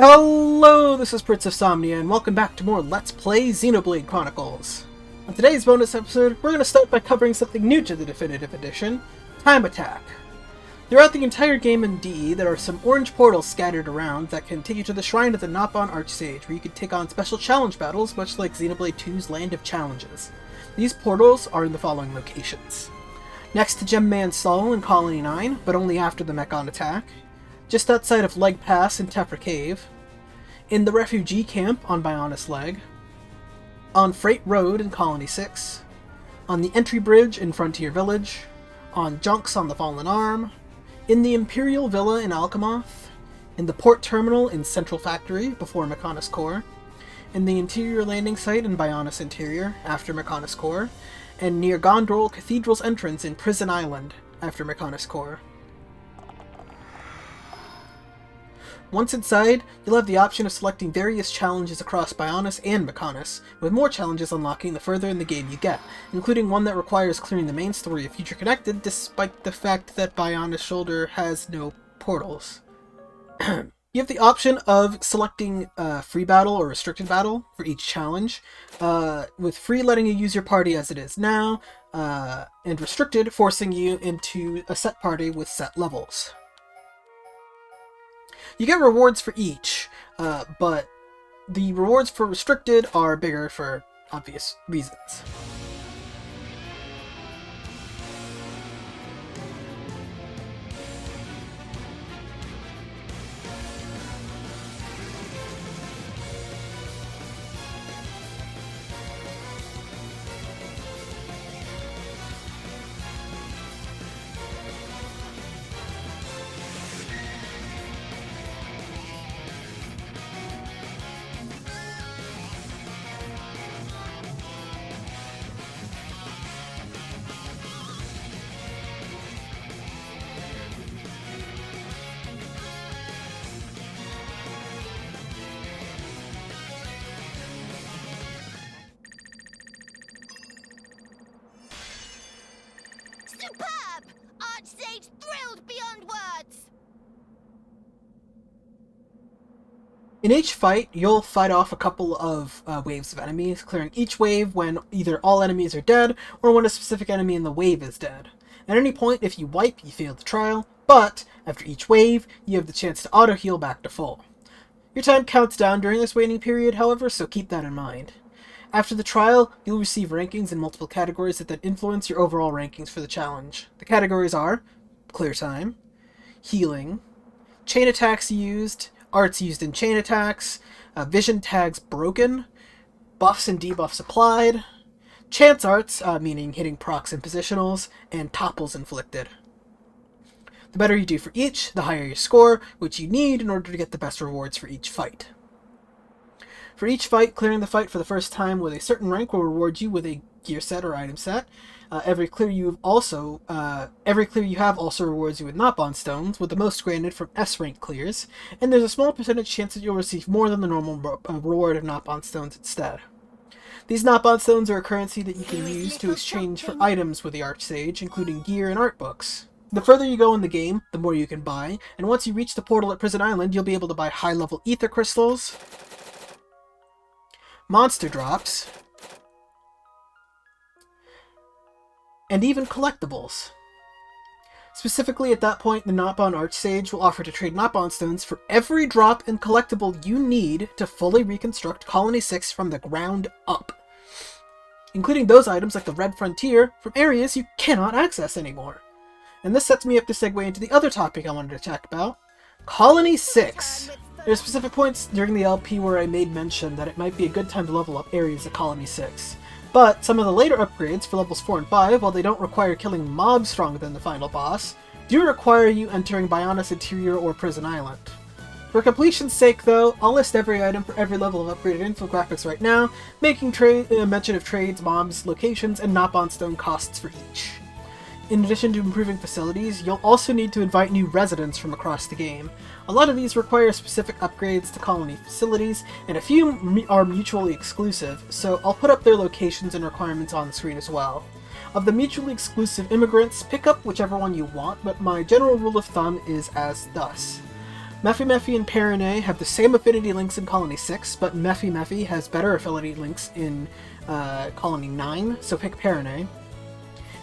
Hello, this is Prince of Somnia, and welcome back to more Let's Play Xenoblade Chronicles. On today's bonus episode, we're going to start by covering something new to the Definitive Edition, Time Attack. Throughout the entire game in DE, there are some orange portals scattered around that can take you to the Shrine of the Nopon Archsage, where you can take on special challenge battles, much like Xenoblade 2's Land of Challenges. These portals are in the following locations. Next to Gemman's Stall in Colony 9, but only after the Mechon attack. Just outside of Leg Pass in Tephra Cave, in the Refugee Camp on Bionis Leg, on Freight Road in Colony 6, on the Entry Bridge in Frontier Village, on Junks on the Fallen Arm, in the Imperial Villa in Alchemoth, in the Port Terminal in Central Factory before Mechonis Core, in the Interior Landing Site in Bionis Interior after Mechonis Core, and near Gondrol Cathedral's entrance in Prison Island after Mechonis Core. Once inside, you'll have the option of selecting various challenges across Bionis and Mechonis, with more challenges unlocking the further in the game you get, including one that requires clearing the main story of Future Connected, despite the fact that Bionis Shoulder has no portals. You have the option of selecting Free Battle or Restricted Battle for each challenge, with Free letting you use your party as it is now, and Restricted forcing you into a set party with set levels. You get rewards for each, but the rewards for Restricted are bigger for obvious reasons. Superb! Archsage thrilled beyond words! In each fight, you'll fight off a couple of waves of enemies, clearing each wave when either all enemies are dead, or when a specific enemy in the wave is dead. At any point, if you wipe, you fail the trial, but after each wave, you have the chance to auto-heal back to full. Your time counts down during this waiting period, however, so keep that in mind. After the trial, you'll receive rankings in multiple categories that then influence your overall rankings for the challenge. The categories are Clear Time, Healing, Chain Attacks Used, Arts Used in Chain Attacks, Vision Tags Broken, Buffs and Debuffs Applied, Chance Arts, meaning hitting procs and positionals, and Topples Inflicted. The better you do for each, the higher your score, which you need in order to get the best rewards for each fight. For each fight, clearing the fight for the first time with a certain rank will reward you with a gear set or item set. Every clear you have also rewards you with Nopon stones, with the most granted from S rank clears, and there's a small percentage chance that you'll receive more than the normal reward of Nopon stones instead. These Nopon stones are a currency that you can use to exchange for items with the Archsage, including gear and art books. The further you go in the game, the more you can buy, and once you reach the portal at Prison Island, you'll be able to buy high-level ether crystals, monster drops, and even collectibles. Specifically, at that point, the Nopon Archsage will offer to trade Nopon stones for every drop and collectible you need to fully reconstruct Colony 6 from the ground up, including those items like the Red Frontier from areas you cannot access anymore. And this sets me up to segue into the other topic I wanted to talk about, Colony 6. There are specific points during the LP where I made mention that it might be a good time to level up areas at Colony 6. But some of the later upgrades for levels 4 and 5, while they don't require killing mobs stronger than the final boss, do require you entering Bionis Interior or Prison Island. For completion's sake though, I'll list every item for every level of upgraded infographics right now, making mention of trades, mobs, locations, and Nopon stone costs for each. In addition to improving facilities, you'll also need to invite new residents from across the game. A lot of these require specific upgrades to colony facilities, and a few are mutually exclusive, so I'll put up their locations and requirements on the screen as well. Of the mutually exclusive immigrants, pick up whichever one you want, but my general rule of thumb is as thus. Mephi and Perine have the same affinity links in Colony 6, but Mephi has better affinity links in Colony 9, so pick Perine.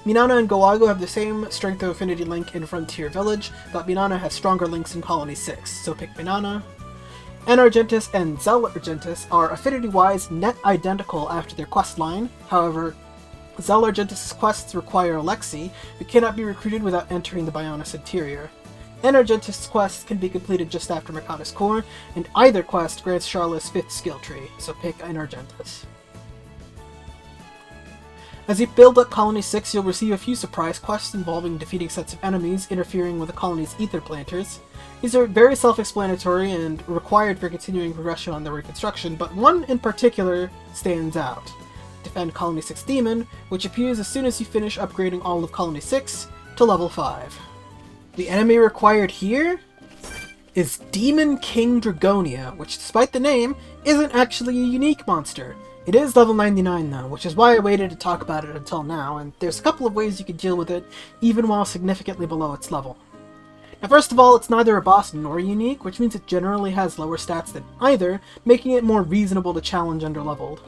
Minana and Goago have the same strength of affinity link in Frontier Village, but Minana has stronger links in Colony 6, so pick Minana. Argentis and Zell Argentis are affinity-wise net identical after their quest line. However, Zell Argentis' quests require Alexi, who cannot be recruited without entering the Bionis interior. Argentis' quests can be completed just after Mercatus Core, and either quest grants Charla's 5th skill tree, so pick Argentis. As you build up Colony 6, you'll receive a few surprise quests involving defeating sets of enemies interfering with the colony's ether planters. These are very self-explanatory and required for continuing progression on the Reconstruction, but one in particular stands out. Defend Colony 6 Demon, which appears as soon as you finish upgrading all of Colony 6 to level 5. The enemy required here is Demon King Dragonia, which despite the name, isn't actually a unique monster. It is level 99 though, which is why I waited to talk about it until now, and there's a couple of ways you could deal with it, even while significantly below its level. Now first of all, it's neither a boss nor unique, which means it generally has lower stats than either, making it more reasonable to challenge underleveled.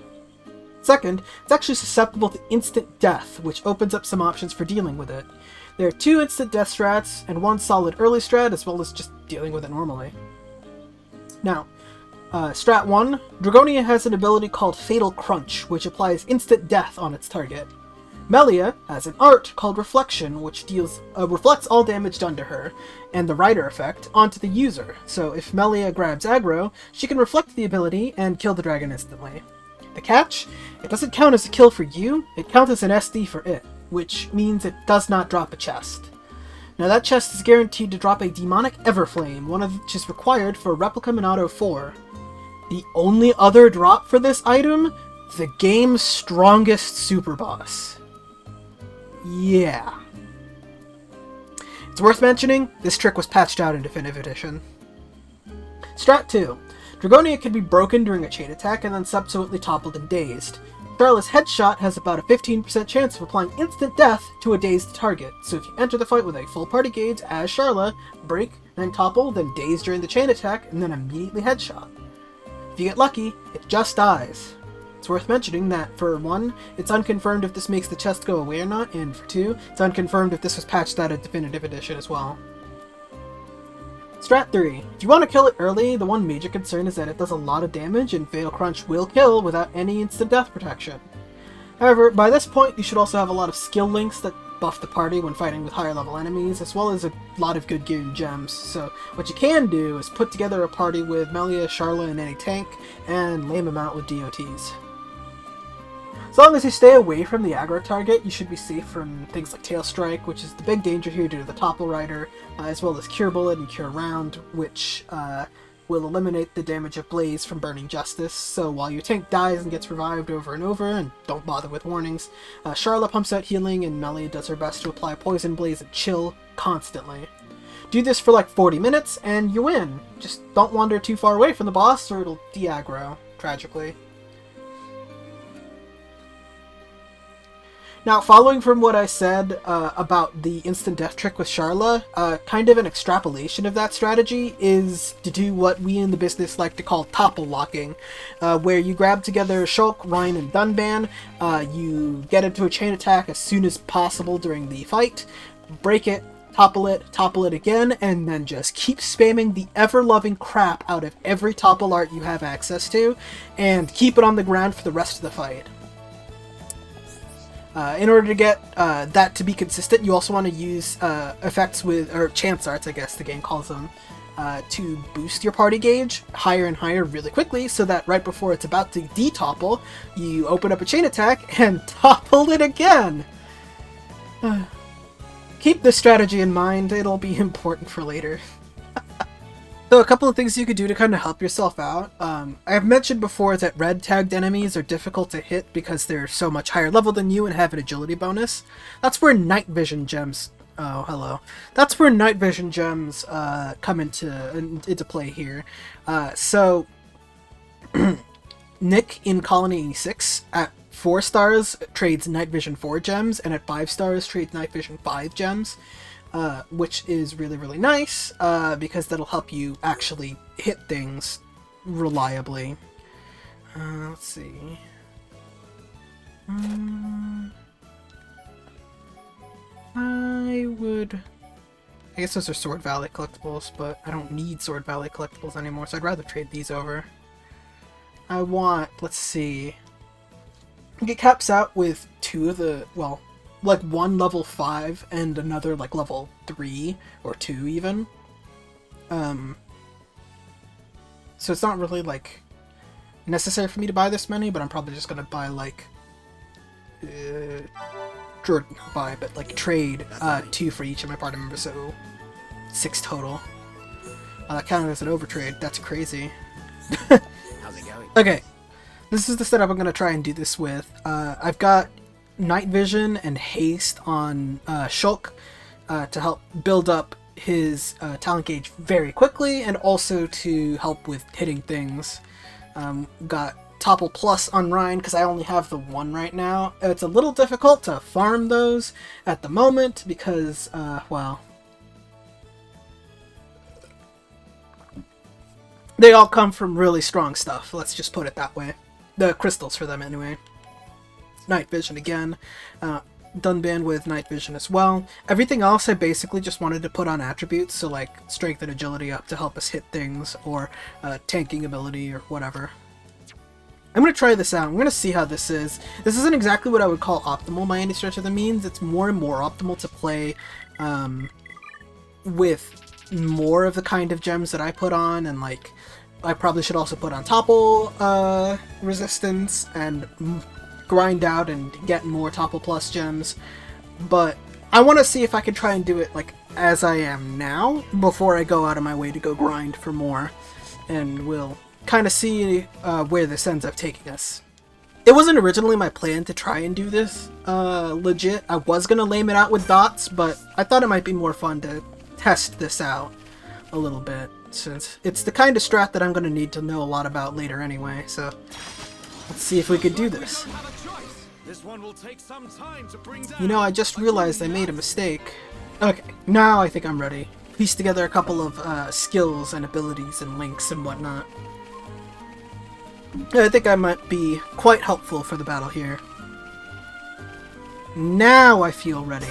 Second, it's actually susceptible to instant death, which opens up some options for dealing with it. There are 2 instant death strats, and 1 solid early strat, as well as just dealing with it normally. Now, Strat 1, Dragonia has an ability called Fatal Crunch, which applies instant death on its target. Melia has an art called Reflection, which reflects all damage done to her, and the Rider effect, onto the user. So if Melia grabs aggro, she can reflect the ability and kill the dragon instantly. The catch? It doesn't count as a kill for you, it counts as an SD for it, which means it does not drop a chest. Now that chest is guaranteed to drop a Demonic Everflame, one of which is required for Replica Minato 4. The only other drop for this item? The game's strongest super boss. Yeah. It's worth mentioning, this trick was patched out in Definitive Edition. Strat 2. Dragonia can be broken during a chain attack and then subsequently toppled and dazed. Charla's headshot has about a 15% chance of applying instant death to a dazed target, so if you enter the fight with a full party gauge as Charla, break, then topple, then daze during the chain attack, and then immediately headshot. If you get lucky, it just dies. It's worth mentioning that, for 1, it's unconfirmed if this makes the chest go away or not, and for 2, it's unconfirmed if this was patched out of Definitive Edition as well. Strat 3. If you want to kill it early, the one major concern is that it does a lot of damage and Fatal Crunch will kill without any instant death protection. However, by this point you should also have a lot of skill links that buff the party when fighting with higher level enemies, as well as a lot of good gear and gems, so what you can do is put together a party with Melia, Charla, and any tank, and lame them out with DOTs. As long as you stay away from the aggro target, you should be safe from things like Tail Strike, which is the big danger here due to the Topple Rider, as well as Cure Bullet and Cure Round, which will eliminate the damage of Blaze from Burning Justice, so while your tank dies and gets revived over and over, and don't bother with warnings, Charla pumps out healing and Melia does her best to apply Poison, Blaze, and Chill constantly. Do this for like 40 minutes and you win. Just don't wander too far away from the boss or it'll de-aggro, tragically. Now, following from what I said about the instant death trick with Charla, kind of an extrapolation of that strategy is to do what we in the business like to call Topple Locking, where you grab together Shulk, Ryan, and Dunban, you get into a chain attack as soon as possible during the fight, break it, topple it again, and then just keep spamming the ever-loving crap out of every topple art you have access to, and keep it on the ground for the rest of the fight. In order to get that to be consistent, you also want to use effects with, or chance arts, I guess the game calls them, to boost your party gauge higher and higher really quickly, so that right before it's about to de-topple, you open up a chain attack and topple it again! Keep this strategy in mind, it'll be important for later. So a couple of things you could do to kind of help yourself out. I have mentioned before that red tagged enemies are difficult to hit because they're so much higher level than you and have an agility bonus. That's where night vision gems... Oh, hello. That's where night vision gems come into play here. So Nick in Colony 86 at 4 stars trades night vision 4 gems, and at 5 stars trades night vision 5 gems. which is really, really nice, because that'll help you actually hit things reliably. Let's see. I guess those are Sword Valley collectibles, but I don't need Sword Valley collectibles anymore, so I'd rather trade these over. I want, let's see, it caps out with two of the, well, like one level 5 and another like level 3 or 2 even. So it's not really like necessary for me to buy this many, but I'm probably just gonna buy like not buy, but like trade 2 for each of my party members, so 6 total. That counted as an overtrade. That's crazy. How's it going? Okay, this is the setup I'm gonna try and do this with. I've got Night Vision and Haste on Shulk to help build up his talent gauge very quickly, and also to help with hitting things. Got Topple Plus on Ryan because I only have the one right now. It's a little difficult to farm those at the moment because, well, they all come from really strong stuff. Let's just put it that way. The crystals for them anyway. Night Vision again. Done band with Night Vision as well. Everything else I basically just wanted to put on attributes, so like strength and agility up to help us hit things, or tanking ability or whatever. I'm going to try this out. I'm going to see how this is. This isn't exactly what I would call optimal by any stretch of the means. It's more and more optimal to play with more of the kind of gems that I put on, and like I probably should also put on Topple resistance and grind out and get more Topple Plus gems. But I want to see if I can try and do it like as I am now before I go out of my way to go grind for more, and we'll kind of see where this ends up taking us. It wasn't originally my plan to try and do this legit. I was gonna lame it out with dots, but I thought it might be more fun to test this out a little bit, since it's the kind of strat that I'm gonna need to know a lot about later anyway. So let's see if we could do this. You know, I just realized I made a mistake. Okay, now I think I'm ready. Piece together a couple of skills and abilities and links and whatnot. I think I might be quite helpful for the battle here. Now I feel ready.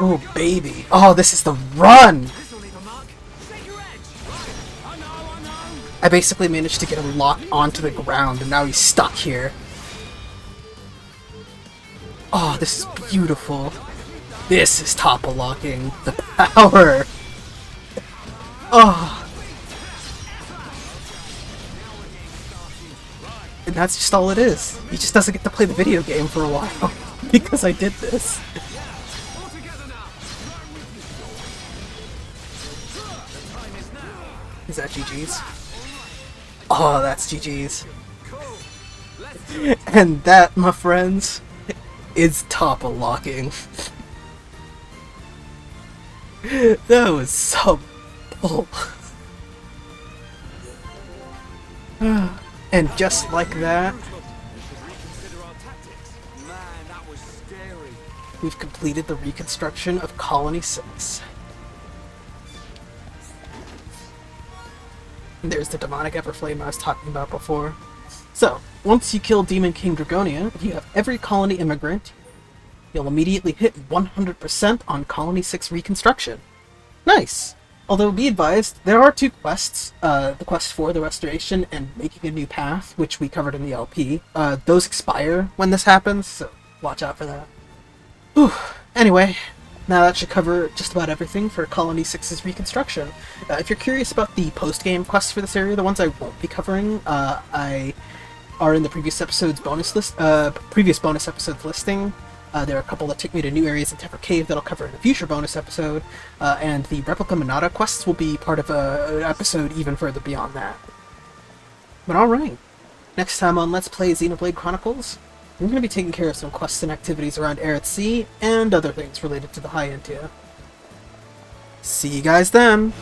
Oh, baby. Oh, this is the run! I basically managed to get him locked onto the ground, and now he's stuck here. Oh, this is beautiful. This is Topple Locking. The power! Oh! And that's just all it is. He just doesn't get to play the video game for a while. Because I did this. Is that GG's? Oh, that's GG's. And that, my friends, is Topple Locking. That was so bull. And just like that, we've completed the reconstruction of Colony 6. And there's the demonic Everflame I was talking about before. So, once you kill Demon King Dragonia, if you have every colony immigrant, you'll immediately hit 100% on Colony 6 reconstruction. Nice! Although, be advised, there are two quests, the quest for the restoration and making a new path, which we covered in the LP. Those expire when this happens, so watch out for that. Whew. Anyway, now that should cover just about everything for Colony 6's reconstruction. If you're curious about the post-game quests for this area, the ones I won't be covering, I are in the previous episode's bonus list, previous bonus episodes listing. There are a couple that take me to new areas in Tephra Cave that I'll cover in a future bonus episode, and the Replica Monada quests will be part of an episode even further beyond that. But alright, next time on Let's Play Xenoblade Chronicles, we're going to be taking care of some quests and activities around Air at Sea, and other things related to the High End tier. See you guys then!